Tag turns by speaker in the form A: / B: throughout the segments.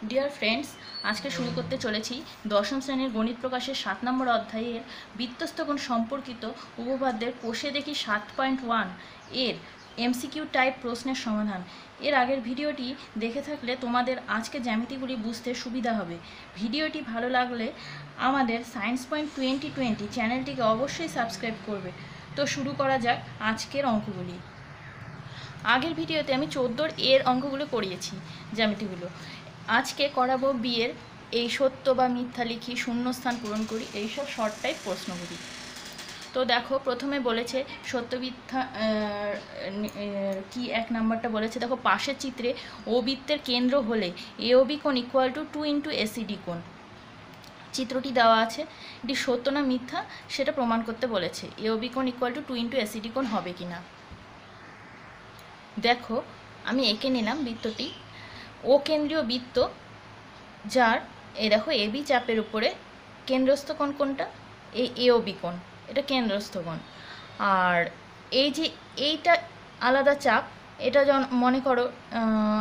A: Dear friends, আজকে শুরু করতে চলেছি দশম শ্রেণীর গণিত প্রকাশের 7 নম্বর অধ্যায়ের বৃত্তস্থকোণ সম্পর্কিত উপপাদ্যের কোষে দেখি 7.1 এর এমসিকিউ টাইপ প্রশ্নের সমাধান। এর আগের ভিডিওটি দেখে থাকলে তোমাদের আজকে জ্যামিতিগুলি বুঝতে সুবিধা হবে। ভিডিওটি ভালো লাগলে আমাদের সায়েন্স পয়েন্ট 2020 চ্যানেলটিকে অবশ্যই সাবস্ক্রাইব করবে। তো শুরু করা যাক আজকের অঙ্কগুলি। আগের ভিডিওতে আমি 14 এর অঙ্কগুলো করিয়েছি, জ্যামিতিগুলো। আজকে করাবো বিয়ের এই সত্য বা মিথ্যা লিখি, শূন্যস্থান পূরণ করি, এইসব শর্ট টাইপ প্রশ্নগুলি। তো দেখো, প্রথমে বলেছে সত্য মিথ্যা কি এক নাম্বারটা বলেছে, দেখো পাশের চিত্রে ও বৃত্তের কেন্দ্র হলে এ ও বি কোণ ইকুয়াল টু 2 ইন্টু এসিডি কোণ। চিত্রটি দেওয়া আছে, এটি সত্য না মিথ্যা সেটা প্রমাণ করতে বলেছে। এ ও বি কোণ ইকুয়াল টু 2 ইন্টু এসিডি কোণ হবে কি না। দেখো আমি এঁকে নিলাম বৃত্তটি। ও কেন্দ্রীয় বৃত্ত, যার এই দেখো এ বি চাপের উপরে কেন্দ্রস্থ কোণ কোনটা, এই এ ও বি কোণ, এটা কেন্দ্রস্থ কোণ। আর এই যে এইটা আলাদা চাপ, এটা মনে করো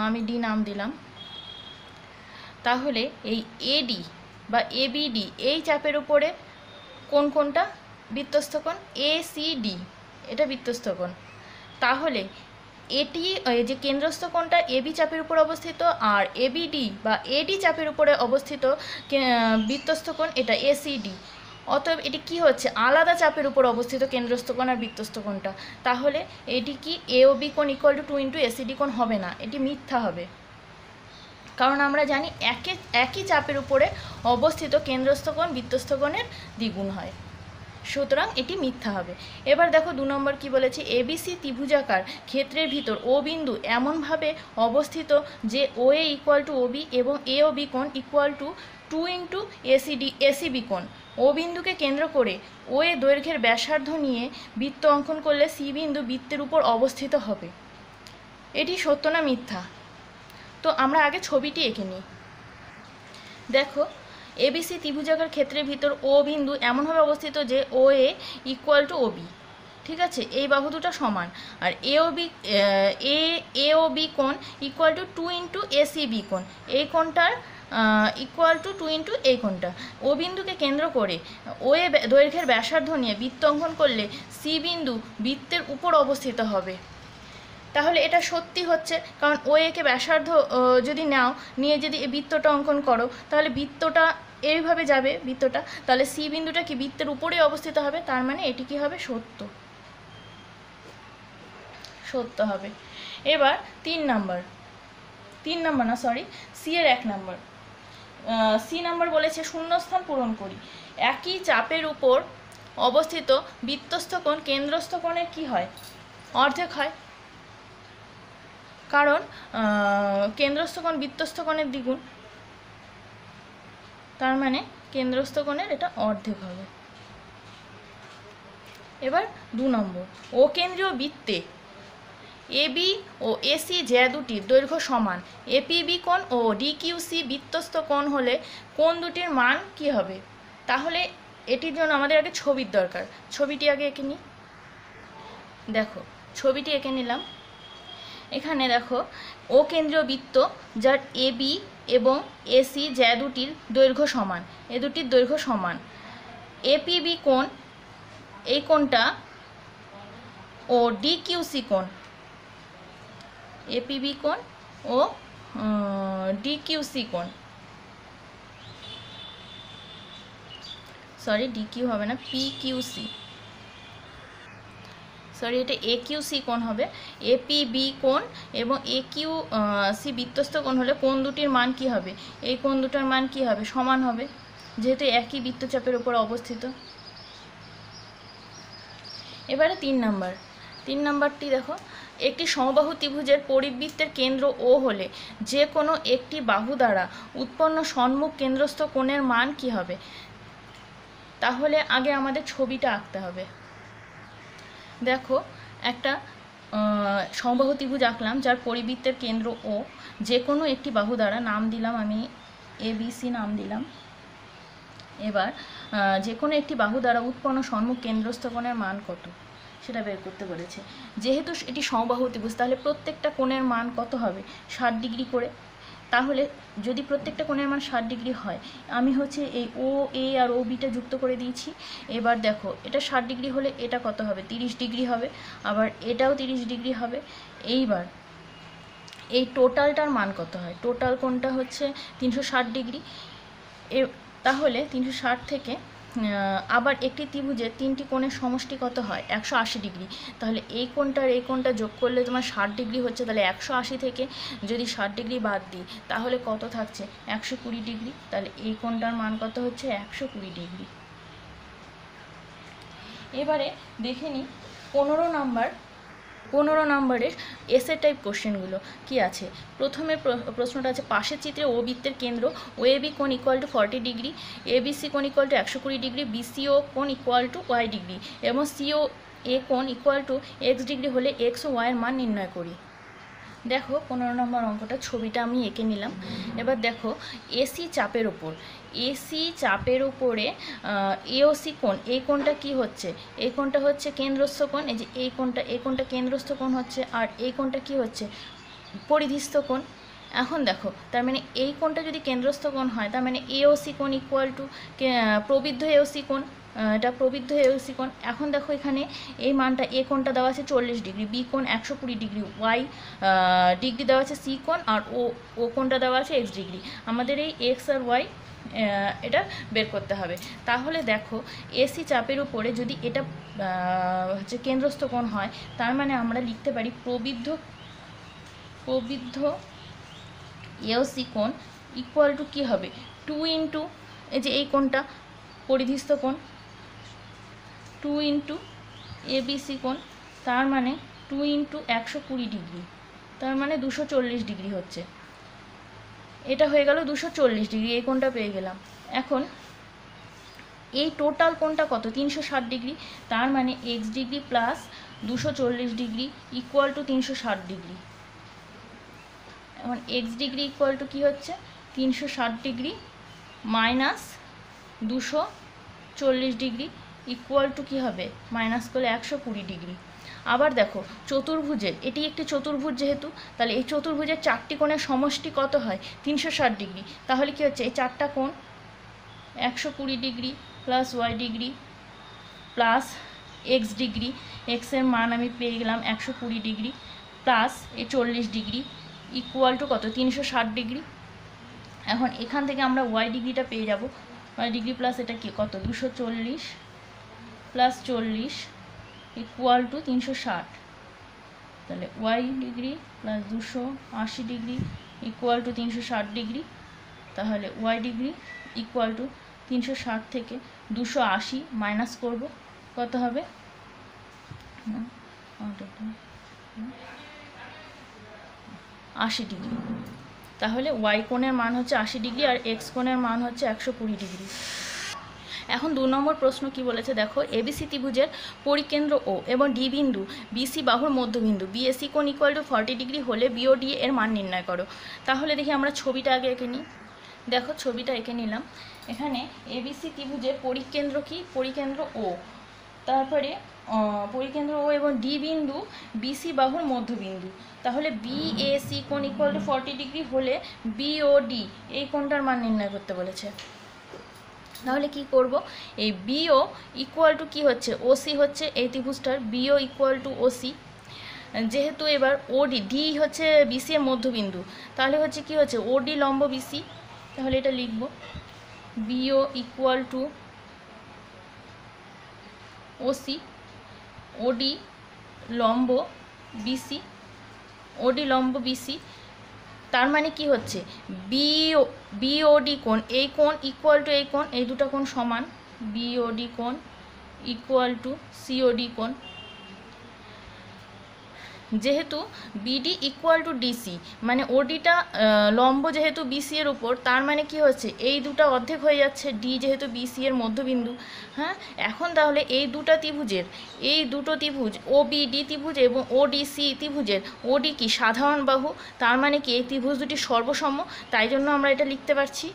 A: আমি ডি নাম দিলাম। তাহলে এই এডি বা এবিডি এই চাপের উপরে কোন কোনটা বৃত্তস্থ কোণ, এ সি ডি, এটা বৃত্তস্থ কোণ। তাহলে এটি যে কেন্দ্রস্থ কোণটা এবি চাপের উপর অবস্থিত, আর এবিডি বা এডি চাপের উপরে অবস্থিত বৃত্তস্থ কোণ এটা এসিডি। অতএব এটি কি হচ্ছে, আলাদা চাপের উপর অবস্থিত কেন্দ্রস্থ কোণ আর বৃত্তস্থ কোণটা। তাহলে এটি কি এ ও বি কোণ ইকুয়াল টু 2 ইন্টু এসিডি কোণ হবে না, এটি মিথ্যা হবে। কারণ আমরা জানি একই চাপের উপরে অবস্থিত কেন্দ্রস্থ কোণ বৃত্তস্থ কোণের দ্বিগুণ হয়, সুতরাং এটি মিথ্যা হবে। এবার দেখো 2 নম্বর কি বলেছে, এবিসি ত্রিভুজাকার ক্ষেত্রের ভিতর ও বিন্দু এমনভাবে অবস্থিত যে ও এ ইকুয়াল টু ওবি এবং এ ও বি কোণ ইকুয়াল টু 2 ইন্টু এসিবি কোণ। ও বিন্দুকে কেন্দ্র করে ও এ দৈর্ঘ্যের ব্যাসার্ধ নিয়ে বৃত্ত অঙ্কন করলে সি বিন্দু বৃত্তের উপর অবস্থিত হবে। এটি সত্য না মিথ্যা। তো আমরা আগে ছবিটি এঁকে নিই। দেখো এবিসি ত্রিভুজাকার ক্ষেত্রের ভিতর ও বিন্দু এমনভাবে অবস্থিত যে ও এ ইকুয়াল টু ওবি, ঠিক আছে, এই বাহু দুটো সমান। আর এ ও বি কোণ ইকুয়াল টু 2 ইন্টু এসিবি কোণ, এই কোণটার ইকুয়াল টু 2 ইন্টু এই কোণটা। ও বিন্দুকে কেন্দ্র করে ও এ দৈর্ঘ্যের ব্যাসার্ধ নিয়ে বৃত্ত অঙ্কন করলে সি বিন্দু বৃত্তের উপর অবস্থিত হবে। তাহলে এটা সত্যি হচ্ছে, কারণ ও একে ব্যাসার্ধ যদি নাও নিয়ে যদি এই বৃত্তটা অঙ্কন করো, তাহলে বৃত্তটা এইভাবে যাবে বৃত্তটা, তাহলে সি বিন্দুটা কি বৃত্তের উপরে অবস্থিত হবে, তার মানে এটি কি হবে, সত্য হবে। এবার 3 নাম্বার না সরি সি এর 1 নাম্বার। সি নাম্বার বলেছে শূন্যস্থান পূরণ করি। একই চাপের উপর অবস্থিত বৃত্তস্থ কোণ কেন্দ্রস্থ কোণের কি হয়, অর্ধেক হয়। কারণ কেন্দ্রস্থ কোণ বৃত্তস্থ কোণের দ্বিগুণ, তার মানে কেন্দ্রস্থ কোণের এটা অর্ধেক হবে। এবার 2 নম্বর, ও কেন্দ্রীয় বৃত্তে এবি ও এসি যে দুটির দৈর্ঘ্য সমান, এপিবি কোণ ও ডিকিউসি বৃত্তস্থ কোণ হলে কোণ দুটির মান কি হবে। তাহলে এটির জন্য আমাদের আগে ছবির দরকার। ছবিটি আগে এঁকে নিই। দেখো ছবিটি এঁকে নিলাম। এখানে দেখো ও কেন্দ্রীয় বৃত্ত যার এবি এবং এসি যে দুটির দৈর্ঘ্য সমান, এ দুটির দৈর্ঘ্য সমান। এপিবি কোণ এই কোণটা ও ডিকিউসি কোণ, এপিবি কোণ ও ডিকিউসি কোণ, সরি ডিকিউ হবে না, পিকিউসি, সরি এটা একিউসি কোণ হবে। এপিবি কোণ এবং একিউ সি বৃত্তস্থ কোণ হলে কোণ দুটির মান কি হবে, এই কোণ দুটোর মান কি হবে, সমান হবে, যেহেতু একই বৃত্তচাপের উপর অবস্থিত। এবারে 3 নাম্বারটি দেখো, একটি সমবাহু ত্রিভুজের পরিবৃত্তের কেন্দ্র ও হলে যে কোনো একটি বাহু দ্বারা উৎপন্ন সম্মুখ কেন্দ্রস্থ কোণের মান কি হবে। তাহলে আগে আমাদের ছবিটা আঁকতে হবে। দেখো একটা সমবাহু ত্রিভুজ আঁকলাম যার পরিবৃত্তের কেন্দ্র ও, যে কোনো একটি বাহু দ্বারা, নাম দিলাম আমি এবিসি নাম দিলাম। এবার যে কোনো একটি বাহু দ্বারা উৎপন্ন সম্মুখ কেন্দ্রস্থ কোণের মান কত সেটা বের করতে বলেছে। যেহেতু এটি সমবাহু ত্রিভুজ, তাহলে প্রত্যেকটা কোণের মান কত হবে, 60 ডিগ্রি করে। তাহলে যদি প্রত্যেকটা কোণের মান 60 ডিগ্রি হয়, আমি হচ্ছে এই ও এ আর ও বিটা যুক্ত করে দিয়েছি। এবার দেখো এটা 60 ডিগ্রি হলে এটা কত হবে, 30 ডিগ্রি হবে, আবার এটাও 30 ডিগ্রি হবে। এইবার এই টোটালটার মান কত হয়, টোটাল কোণটা হচ্ছে 360 ডিগ্রি। তাহলে 360 থেকে আবার একটি ত্রিভুজের তিনটি কোণের সমষ্টি কত হয়, 180 ডিগ্রি। তাহলে এই কোণটার এই কোণটা যোগ করলে তোমার 60 ডিগ্রি হচ্ছে। তাহলে 180 থেকে যদি 60 ডিগ্রি বাদ দিই তাহলে কত থাকছে, 120 ডিগ্রি। তাহলে এই কোণটার মান কত হচ্ছে, 120 ডিগ্রি। এবারে দেখে নিই 15 নম্বরের এসে টাইপ কোশ্চেনগুলো কি আছে। প্রথমে প্রশ্নটা আছে, পাশের চিত্রে ও বৃত্তের কেন্দ্র ও এ বি কোণ equal to 40 degree, A B C কোণ ইকুয়াল টু 120 ডিগ্রি, বিসিও কোণ ইকুয়াল টু ওয়াই ডিগ্রি এবং সিও এ কোণ ইকুয়াল টু এক্স ডিগ্রি হলে এক্স ও ওয়াইয়ের মান নির্ণয় করি। দেখো 15 নম্বর অঙ্কটা, ছবিটা আমি এঁকে নিলাম। এবার দেখো এসি চাপের উপরে এওসি কোণ, এই কোণটা কি হচ্ছে, এই কোণটা হচ্ছে কেন্দ্রস্থ কোণ। এই যে এই কোণটা কেন্দ্রস্থ কোণ হচ্ছে, আর এই কোণটা কি হচ্ছে, পরিধিস্থ কোণ। এখন দেখো তার মানে এই কোণটা যদি কেন্দ্রস্থ কোণ হয়, তার মানে এওসি কোণ ইকুয়াল টু প্রবৃদ্ধ এওসি কোণ, এটা প্রবৃদ্ধ এওসি কোণ। এখন দেখো এখানে এই মানটা, এ কোণটা দেওয়া আছে 40 ডিগ্রি, বি কোণ 120 ডিগ্রি, ওয়াই ডিগ্রি দেওয়া আছে সি কোণ, আর ও কোণটা দেওয়া আছে এক্স ডিগ্রি। আমাদের এই এক্স আর ওয়াই এটা বের করতে হবে। তাহলে দেখো এসি চাপের উপরে যদি এটা হচ্ছে কেন্দ্রস্থ কোণ হয়, তার মানে আমরা লিখতে পারি প্রবৃদ্ধ এওসি কোণ ইকুয়াল টু কী হবে, 2 ইন্টু এই যে এই কোণটা পরিধিস্থ কোণ, 2 ইন্টু এবিসি কোণ, তার মানে 2 ইন্টু 120 ডিগ্রি, তার মানে 240 ডিগ্রি হচ্ছে। এটা হয়ে গেল 240 ডিগ্রি, এই কোণটা পেয়ে গেলাম। এখন এই টোটাল কোণটা কত, 360 ডিগ্রি, তার মানে x degree plus 240 degree equal to 360 degree. এখন এক্স ডিগ্রি ইকুয়াল টু কী হচ্ছে, 360 degree minus 240 degree equal to কী হবে, মাইনাস করলে 120 ডিগ্রি। আবার দেখো চতুর্ভুজের, এটি একটি চতুর্ভুজ যেহেতু, তাহলে এই চতুর্ভুজের চারটি কোণের সমষ্টি কত হয়, 360 ডিগ্রি। তাহলে কি হচ্ছে, এই চারটা কোণ 120 degree plus Y degree plus X degree, এক্সের মান আমি পেয়ে গেলাম 120 ডিগ্রি প্লাস এই 40 ডিগ্রি ইকুয়াল টু কত, 360 ডিগ্রি। এখন এখান থেকে আমরা ওয়াই ডিগ্রিটা পেয়ে যাব, ওয়াই ডিগ্রি প্লাস এটা কি কত, 240 প্লাস 40 ইকুয়াল টু 360। তাহলে Y degree plus 280 degree equal to 360 degree. তাহলে ওয়াই ডিগ্রি ইকুয়াল টু 360 থেকে 280 মাইনাস করব, কত হবে, 80 ডিগ্রি। তাহলে ওয়াই কোণের মান হচ্ছে 80 ডিগ্রি আর এক্স কোণের মান হচ্ছে 120 ডিগ্রি। এখন 2 নম্বর প্রশ্ন কি বলেছে দেখো, এবিসি ত্রিভুজের পরিকেন্দ্র ও এবং ডি বিন্দু বিসি বাহুর মধ্যবিন্দু বিএসি কোণ ইকুয়াল টু 40 ডিগ্রি হলে বিওডি এর মান নির্ণয় করো। তাহলে দেখি আমরা ছবিটা আগে এঁকে নিই। দেখো ছবিটা এঁকে নিলাম। এখানে এবিসি ত্রিভুজের পরিকেন্দ্র কি, পরিকেন্দ্র ও, তারপরে পরিকেন্দ্র ও এবং ডি বিন্দু বিসি বাহুর মধ্যবিন্দু। তাহলে বিএসি কোণ ইকুয়াল টু 40 ডিগ্রি হলে বিওডি এই কোণটার মান নির্ণয় করতে বলেছে। তাহলে কি করব, এই বিও ইকুয়াল টু কী হচ্ছে, ওসি হচ্ছে এই ত্রিভুজটার, বিও ইকুয়াল টু ওসি। যেহেতু এবার ওডি, ডি হচ্ছে বিসি এর মধ্যবিন্দু, তাহলে হচ্ছে কি হচ্ছে, ওডি লম্ব বিসি। তাহলে এটা লিখব, বিও ইকুয়াল টু ওসি, ওডি লম্ব বিসি, ওডি লম্ব বিসি। তার মানে কি হচ্ছে, বিওডি কোণ, এই কোণ ইকুয়াল টু এই কোণ, এই দুটো কোণ সমান, বিওডি কোণ ইকুয়াল টু সিওডি কোণ। যেহেতু বিডি ইকুয়াল টু ডিসি, মানে ওডিটা লম্ব যেহেতু বিসি এর উপর, তার মানে কি হচ্ছে, এই দুটো অর্ধেক হয়ে যাচ্ছে, ডি যেহেতু বিসি এর মধ্যবিন্দু। হ্যাঁ, এখন তাহলে এই দুটো ত্রিভুজ ওবিডি ত্রিভুজ এবং ওডিসি ত্রিভুজের ওডি কি সাধারণ বাহু, তার মানে কি এই ত্রিভুজ দুটি সর্বসম, তাই জন্য আমরা এটা লিখতে পারছি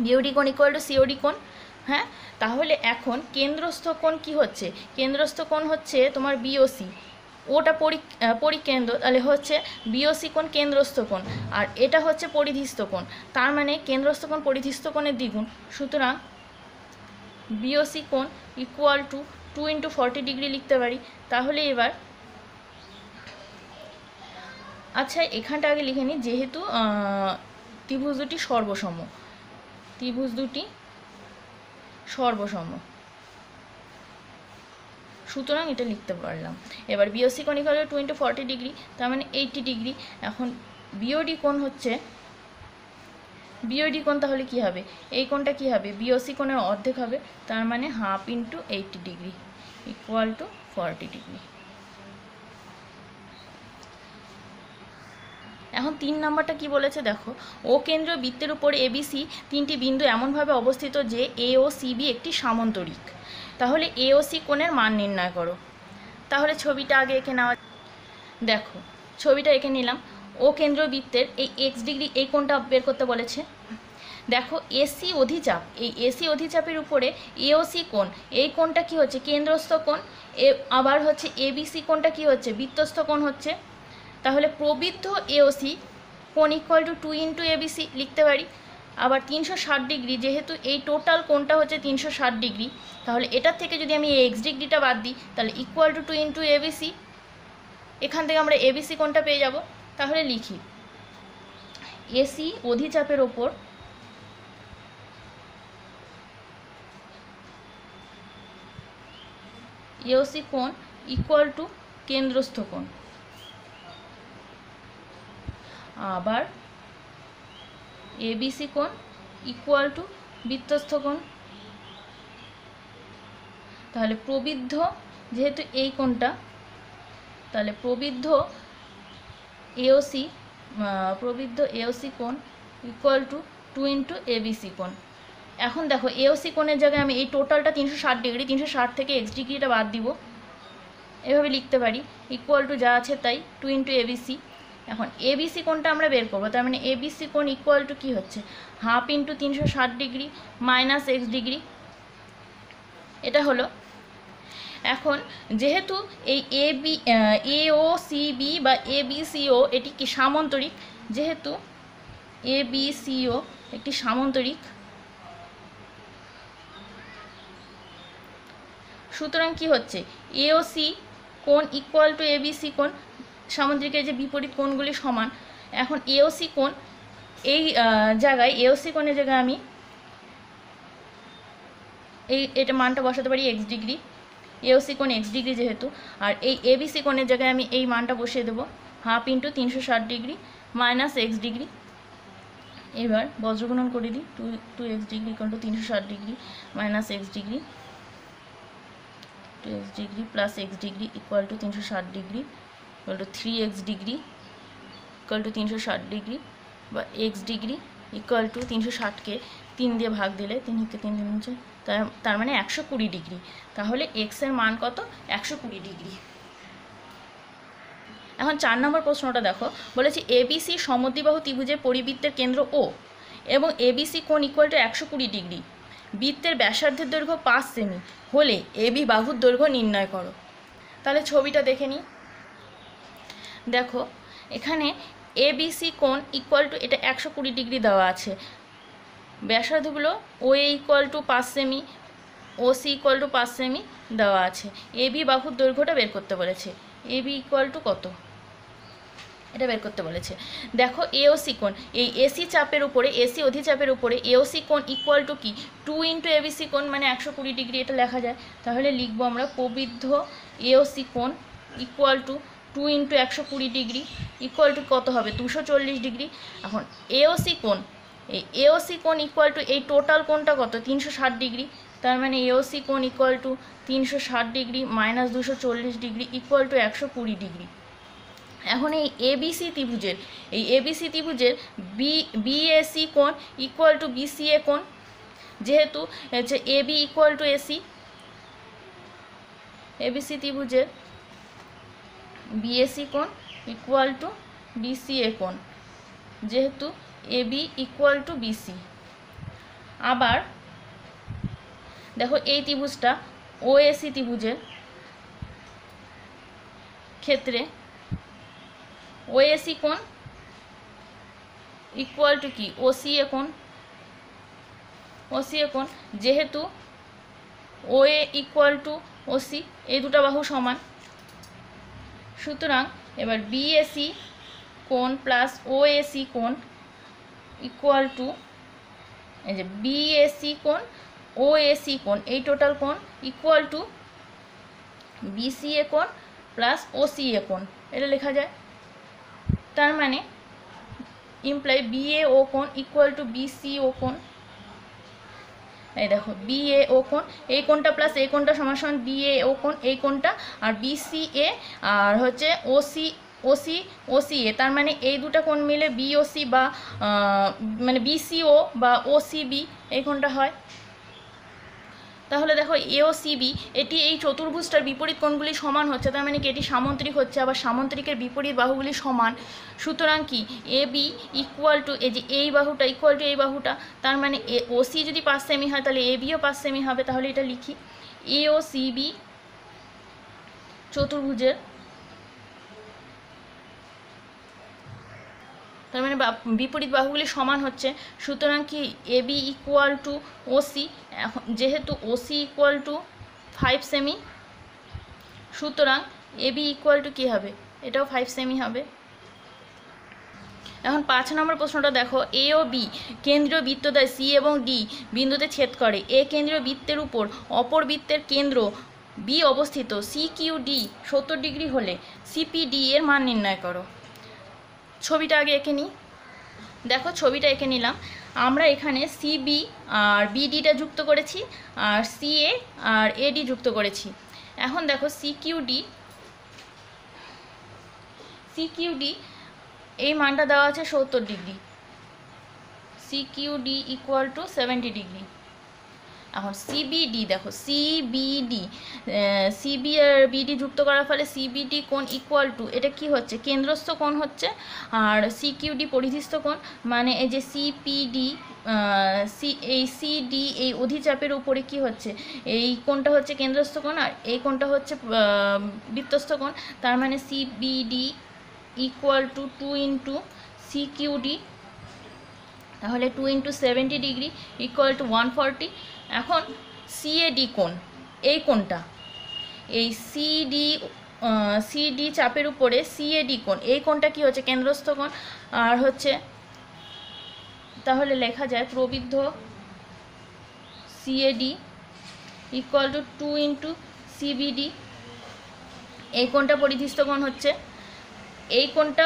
A: বিওডি কোণ ইকুয়াল টু সিওডি কোণ। হ্যাঁ, তাহলে এখন কেন্দ্রস্থ কোণ কি হচ্ছে, কেন্দ্রস্থ কোণ হচ্ছে তোমার বিওসি, ওটা পরিকেন্দ্র, তাহলে হচ্ছে বিওসি কোণ কেন্দ্রস্থ কোণ, আর এটা হচ্ছে পরিধিস্থ কোণ, তার মানে কেন্দ্রস্থ কোণ পরিধিস্থ কোণের দ্বিগুণ। সুতরাং বিওসি কোণ ইকুয়াল টু 2 × 40 ডিগ্রি লিখতে পারি। তাহলে এবার আচ্ছা এখানটা আগে লিখে নিই, যেহেতু ত্রিভুজ দুটি সর্বসম, ত্রিভুজ দুটি সর্বসম, সুতরাং এটা লিখতে পারলাম। এবার বিওসি কোণ ইকুয়াল টু 2 × 40 ডিগ্রি, তার মানে 80 ডিগ্রি। এখন বিওডি কোণ হচ্ছে, বিওডি কোণ তাহলে কী হবে, এই কোণটা কী হবে, বিওসি কোণের অর্ধেক হবে, তার মানে 1/2 × 80 ডিগ্রি ইকুয়াল টু 40 ডিগ্রি। এখন 3 নাম্বারটা কি বলেছে দেখো, ও কেন্দ্রীয় বৃত্তের উপর এবিসি তিনটি বিন্দু এমনভাবে অবস্থিত যে এ ও সিবি একটি সামন্তরিক। তাহলে এ ও সি কোণের মান নির্ণয় করো। তাহলে ছবিটা আগে এঁকে নেওয়া, দেখো ছবিটা এঁকে নিলাম। ও কেন্দ্রীয় বৃত্তের এই এক্স ডিগ্রি এই কোণটা বের করতে বলেছে। দেখো এসি অধিচাপ, এই এসি অধিচাপের উপরে এওসি কোণ, এই কোণটা কি হচ্ছে কেন্দ্রস্থ কোণ, আবার হচ্ছে এবিসি কোণটা কি হচ্ছে বৃত্তস্থ কোণ হচ্ছে। তাহলে প্রবৃদ্ধ এওসি কোণ ইকুয়াল টু 2 × এবিসি লিখতে পারি। আবার 360 ডিগ্রি, যেহেতু এই টোটাল কোণটা হচ্ছে 360 ডিগ্রি, তাহলে এটার থেকে যদি আমি এক্স ডিগ্রিটা বাদ দিই তাহলে ইকুয়াল টু 2 × এবিসি। এখান থেকে আমরা এবিসি কোণটা পেয়ে যাব। তাহলে লিখি এসি অধিচাপের ওপর এওসি কোণ ইকুয়াল টু কেন্দ্রস্থ কোণ, আবার এবিসি কোণ ইকুয়াল টু বৃত্তস্থ কোণ। তাহলে প্রবৃদ্ধ, যেহেতু এই কোণটা, তাহলে প্রবৃদ্ধ এওসি কোণ ইকুয়াল টু 2 × এবিসি কোণ। এখন দেখো এওসি কোণের জায়গায় আমি এই টোটালটা 360 ডিগ্রি, 360 থেকে এক্স ডিগ্রিটা বাদ দিব, এভাবে লিখতে পারি ইকুয়াল টু যা আছে তাই 2 × এবিসি। এখন এবিসি কোণটা আমরা বের করবো, তার মানে এবিসি কোণ ইকুয়াল টু কী হচ্ছে 1/2 × 360 ডিগ্রি মাইনাস এক্স ডিগ্রি, এটা হলো। এখন যেহেতু এই এও সিবি বা এবিসিও এটি কি সামন্তরিক, যেহেতু এবিসিও একটি সামন্তরিক, সুতরাং কি হচ্ছে এওসি কোণ ইকুয়াল টু এবিসি কোণ, সামুদ্রিকের যে বিপরীত কোণগুলি সমান। এখন এওসি কোণ এই জায়গায়, এওসি কোণের জায়গায় আমি এটা মানটা বসাতে পারি এক্স ডিগ্রি, এওসি কোণ এক্স ডিগ্রি যেহেতু, আর এই এবিসি কোণের জায়গায় আমি এই মানটা বসিয়ে দেবো 1/2 × 360 ডিগ্রি মাইনাস এক্স ডিগ্রি। এবার বজ্রগুণন করে দিই, 2 x degree equal to 360 degree minus x degree, 2 x degree plus X degree equal to 360 degree equal two 3 x degree equal to 360 degree, বা এক্স ডিগ্রি ইকুয়াল টু 360কে 3 দিয়ে ভাগ দিলে 3 থেকে 3 দিন হচ্ছে, তার মানে 120 ডিগ্রি। তাহলে এক্সের মান কত 120 ডিগ্রি। এখন 4 নম্বর প্রশ্নটা দেখো, বলেছে এবিসি সমদ্বিবাহু ত্রিভুজের পরিবৃত্তের কেন্দ্র ও এবং এবিসি কোণ ইকুয়াল টু 120 ডিগ্রি, বৃত্তের ব্যাসার্ধের দৈর্ঘ্য 5 সেমি হলে এবি বাহুর দৈর্ঘ্য নির্ণয় করো। তাহলে ছবিটা দেখে নিই। দেখো এখানে এবিসি কোণ ইকুয়াল টু, এটা 120 ডিগ্রি দেওয়া আছে, ব্যাসার্ধগুলো ও এ ইকুয়াল টু 5 সেমি, ও সি ইকুয়াল টু 5 সেমি দেওয়া আছে। এবি বাহুর দৈর্ঘ্যটা বের করতে বলেছে, এবি ইকুয়াল টু কত এটা বের করতে বলেছে। দেখো এওসি কোণ, এই এসি চাপের উপরে, এসি অধিচাপের উপরে এওসি কোণ ইকুয়াল টু কি 2 × এবিসি কোণ, মানে 120 ডিগ্রি এটা লেখা যায়। তাহলে লিখবো আমরা প্রবৃদ্ধ এওসি কোণ equal to 2 × 120 degree equal two কত হবে 240 ডিগ্রি। এখন এওসি কোণ, এই এওসি কোণ ইকুয়াল টু এই টোটাল কোণটা কত 360 ডিগ্রি, তার মানে এওসি কোণ equal to 360 degree minus 240 degree equal to 120 degree. এখন এই এবিসি ত্রিভুজের, এই এবিসি ত্রিভুজের বিএসি কোণ ইকুয়াল টু বিসিএ কোণ, যেহেতু হচ্ছে AB equal to AC, ABC ত্রিভুজের বিএসি কোণ ইকুয়াল টু বিসিএ কোণ, যেহেতু এবি ইকুয়াল টু বিসি। আবার দেখো এই ত্রিভুজটা ওএসি ত্রিভুজের, ক্ষেত্রে ওএসি কোণ ইকুয়াল টু কি ওসিএ কোণ, ওসিএ কোণ যেহেতু ওএ ইকুয়াল টু ওসি, এই দুটো বাহু সমান, সুতরাং এবার বিএসি কোণ প্লাস ওএসি কোণ ইকুয়াল টু এই যে বিএসি কোণ ওএসি কোণ এই টোটাল কোণ ইকুয়াল টু বিসিএ কোণ প্লাস ওসিএ কোণ, এটা লেখা যায়। তার মানে ইমপ্লাই বিএও কোণ ইকুয়াল টু বিসিও কোণ। এই দেখো বিএও কোণ, এই কোণটা প্লাস এই কোণটা সমান সমান বিএও কোণ, এই কোণটা আর বিসিএ আর হচ্ছে ওসিএ, তার মানে এই দুটো কোণ মিলে বিওসি বা মানে বিসিও বা ওসিবি এই কোণটা হয়। তাহলে দেখো এওসিবি এটি এই চতুর্ভুজটার বিপরীত কোণগুলি সমান হচ্ছে, তার মানে কি এটি সামন্ত্রিক হচ্ছে, আবার সামন্ত্রিকের বিপরীত বাহুগুলি সমান, সুতরাং কি এ বি ইকুয়াল টু এই যে এই বাহুটা ইকুয়াল টু এই বাহুটা, তার মানে ওসি যদি 5 সেমি হয় তাহলে এ বিও 5 সেমি হবে। তাহলে এটা লিখি এওসিবি চতুর্ভুজের, তার মানে বিপরীত বাহুগুলি সমান হচ্ছে, সুতরাং কি A B equal to OC, এখন যেহেতু ওসি ইকুয়াল টু 5 সেমি, সুতরাং এ বি ইকুয়াল টু কী হবে, এটাও 5 সেমি হবে। এখন 5 নম্বর প্রশ্নটা দেখো, এ ও বি কেন্দ্রীয় বৃত্তদ্বয় সি এবং ডি বিন্দুতে ছেদ করে, এ কেন্দ্রীয় বৃত্তের উপর অপর বৃত্তের কেন্দ্র বি অবস্থিত, সি কিউ ডি 70 ডিগ্রি হলে সিপিডি এর মান নির্ণয় করো। ছবিটা আগে এঁকে নিই। দেখো ছবিটা এঁকে নিলাম, আমরা এখানে সিবি আর বিডিটা যুক্ত করেছি আর সিএ আর এডি যুক্ত করেছি। এখন দেখো সিকিউডি এই মানটা দেওয়া আছে 70 ডিগ্রি, সিকিউডি ইকুয়াল টু 70 ডিগ্রি। এখন সিবিডি দেখো সিবি আর বিডি যুক্ত করার ফলে সিবিডি কোণ ইকুয়াল টু এটা কি হচ্ছে কেন্দ্রস্থ কোণ হচ্ছে, আর সিকিউডি পরিধিস্থ কোণ, মানে এই যে সিপিডি এই সিডি এই অধিচাপের উপরে কি হচ্ছে এই কোণটা হচ্ছে কেন্দ্রস্থ কোণ আর এই কোণটা হচ্ছে বৃত্তস্থ কোণ, তার মানে সিবিডি ইকুয়াল টু 2 ইন্টু সিকিউডি, তাহলে 2 ইন্টু 70 ডিগ্রি ইকুয়াল টু 140। এখন সিএডি কোণ এই কোণটা এই সিডি চাপের উপরে সিএডি কোণ এই কোণটা কি হচ্ছে কেন্দ্রস্থ কোণ আর হচ্ছে, তাহলে লেখা যায় প্রবৃদ্ধ CAD equal to 2 into CBD, এই কোণটা পরিধিস্থ কোণ হচ্ছে, এই কোণটা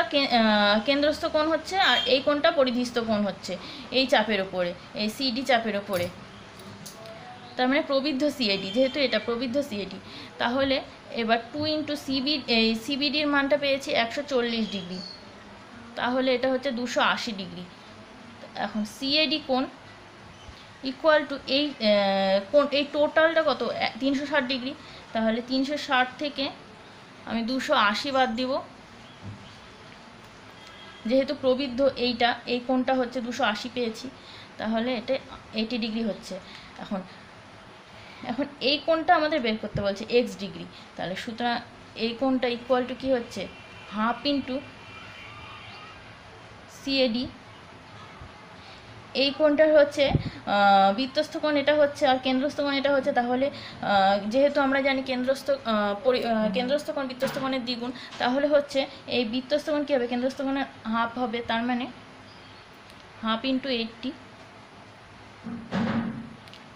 A: কেন্দ্রস্থ কোণ হচ্ছে আর এই কোণটা পরিধিস্থ কোণ হচ্ছে এই চাপের উপরে এই সিডি চাপের উপরে, তার মানে প্রবৃদ্ধ সিএডি, যেহেতু এটা প্রবৃদ্ধ সিএডি, তাহলে এবার 2 ইন্টু এই সিবিডির মানটা পেয়েছি 140 ডিগ্রি, তাহলে এটা হচ্ছে 280 ডিগ্রি। এখন সিএডি কোণ ইকুয়াল টু এই টোটালটা কত 360 ডিগ্রি, তাহলে 360 থেকে আমি 280 বাদ দিব, যেহেতু প্রবৃদ্ধ এই কোণটা হচ্ছে 280 পেয়েছি, তাহলে এটা 80 ডিগ্রি হচ্ছে। এখন এই কোণটা আমাদের বের করতে বলছে x ডিগ্রি, তাহলে সুতরাং এই কোণটা ইকুয়াল টু কী হচ্ছে হাফ ইন্টু সিএডি, এই কোণটার হচ্ছে বৃত্তস্থ কোণ এটা হচ্ছে আর কেন্দ্রস্থ কোণ এটা হচ্ছে, তাহলে যেহেতু আমরা জানি কেন্দ্রস্থ কোণ বৃত্তস্থ কোণের দ্বিগুণ, তাহলে হচ্ছে এই বৃত্তস্থ কোণ কী হবে কেন্দ্রস্থ কোণের হাফ হবে, তার মানে হাফ ইন্টু 80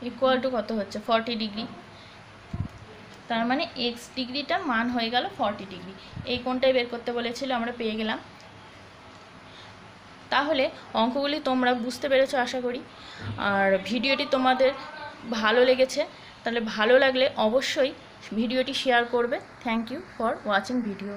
A: ইকুয়াল টু কত হচ্ছে 40 ডিগ্রি, তার মানে এক্স ডিগ্রিটার মান হয়ে গেল 40 ডিগ্রি। এই কোণটাই বের করতে বলেছিল, আমরা পেয়ে গেলাম। তাহলে অঙ্কগুলি তোমরা বুঝতে পেরেছো আশা করি, আর ভিডিওটি তোমাদের ভালো লেগেছে, তাহলে ভালো লাগলে অবশ্যই ভিডিওটি শেয়ার করবে। Thank you for watching video.